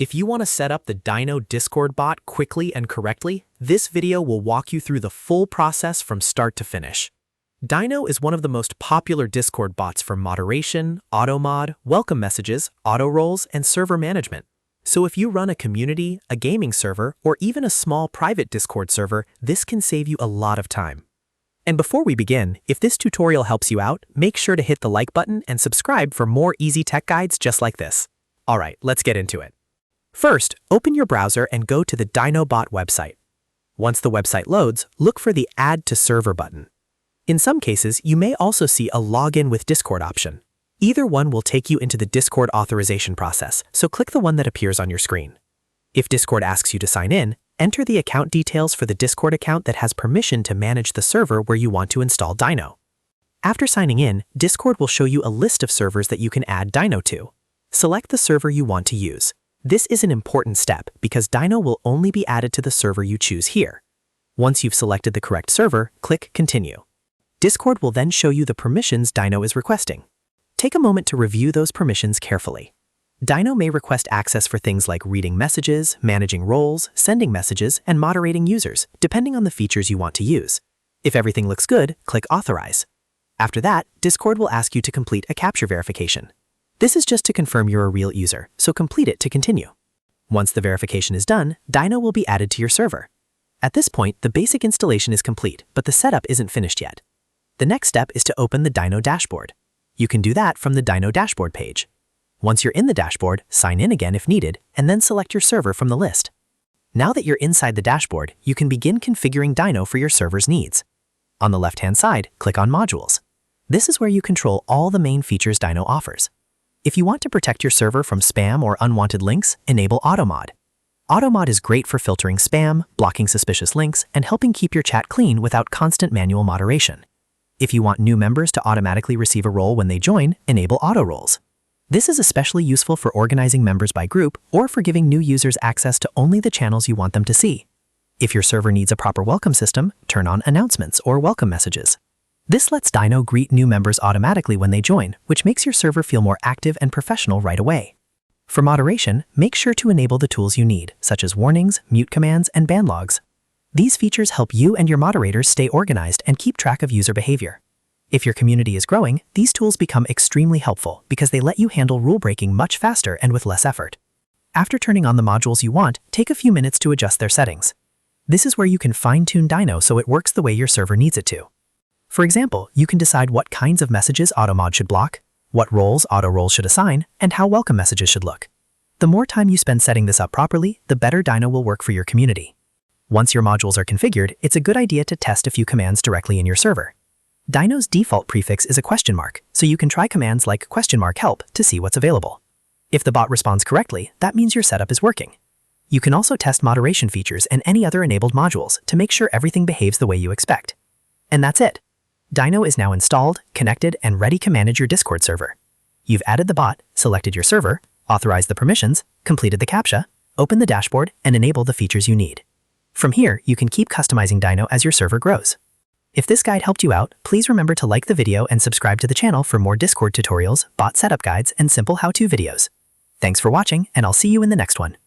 If you want to set up the Dyno Discord bot quickly and correctly, this video will walk you through the full process from start to finish. Dyno is one of the most popular Discord bots for moderation, Automod, welcome messages, Autoroles, and server management. So if you run a community, a gaming server, or even a small private Discord server, this can save you a lot of time. And before we begin, if this tutorial helps you out, make sure to hit the like button and subscribe for more easy tech guides just like this. Alright, let's get into it. First, open your browser and go to the Dyno Bot website. Once the website loads, look for the Add to Server button. In some cases, you may also see a Login with Discord option. Either one will take you into the Discord authorization process, so click the one that appears on your screen. If Discord asks you to sign in, enter the account details for the Discord account that has permission to manage the server where you want to install Dyno. After signing in, Discord will show you a list of servers that you can add Dyno to. Select the server you want to use. This is an important step because Dyno will only be added to the server you choose here. Once you've selected the correct server, click Continue. Discord will then show you the permissions Dyno is requesting. Take a moment to review those permissions carefully. Dyno may request access for things like reading messages, managing roles, sending messages, and moderating users, depending on the features you want to use. If everything looks good, click Authorize. After that, Discord will ask you to complete a CAPTCHA verification. This is just to confirm you're a real user, so complete it to continue. Once the verification is done, Dyno will be added to your server. At this point, the basic installation is complete, but the setup isn't finished yet. The next step is to open the Dyno dashboard. You can do that from the Dyno dashboard page. Once you're in the dashboard, sign in again if needed, and then select your server from the list. Now that you're inside the dashboard, you can begin configuring Dyno for your server's needs. On the left-hand side, click on Modules. This is where you control all the main features Dyno offers. If you want to protect your server from spam or unwanted links, enable Automod. Automod is great for filtering spam, blocking suspicious links, and helping keep your chat clean without constant manual moderation. If you want new members to automatically receive a role when they join, enable Autoroles. This is especially useful for organizing members by group or for giving new users access to only the channels you want them to see. If your server needs a proper welcome system, turn on announcements or welcome messages. This lets Dyno greet new members automatically when they join, which makes your server feel more active and professional right away. For moderation, make sure to enable the tools you need, such as warnings, mute commands, and ban logs. These features help you and your moderators stay organized and keep track of user behavior. If your community is growing, these tools become extremely helpful because they let you handle rule breaking much faster and with less effort. After turning on the modules you want, take a few minutes to adjust their settings. This is where you can fine-tune Dyno so it works the way your server needs it to. For example, you can decide what kinds of messages Automod should block, what roles Autoroles should assign, and how welcome messages should look. The more time you spend setting this up properly, the better Dyno will work for your community. Once your modules are configured, it's a good idea to test a few commands directly in your server. Dyno's default prefix is a question mark, so you can try commands like $help to see what's available. If the bot responds correctly, that means your setup is working. You can also test moderation features and any other enabled modules to make sure everything behaves the way you expect. And that's it. Dyno is now installed, connected, and ready to manage your Discord server. You've added the bot, selected your server, authorized the permissions, completed the CAPTCHA, opened the dashboard, and enabled the features you need. From here, you can keep customizing Dyno as your server grows. If this guide helped you out, please remember to like the video and subscribe to the channel for more Discord tutorials, bot setup guides, and simple how-to videos. Thanks for watching, and I'll see you in the next one.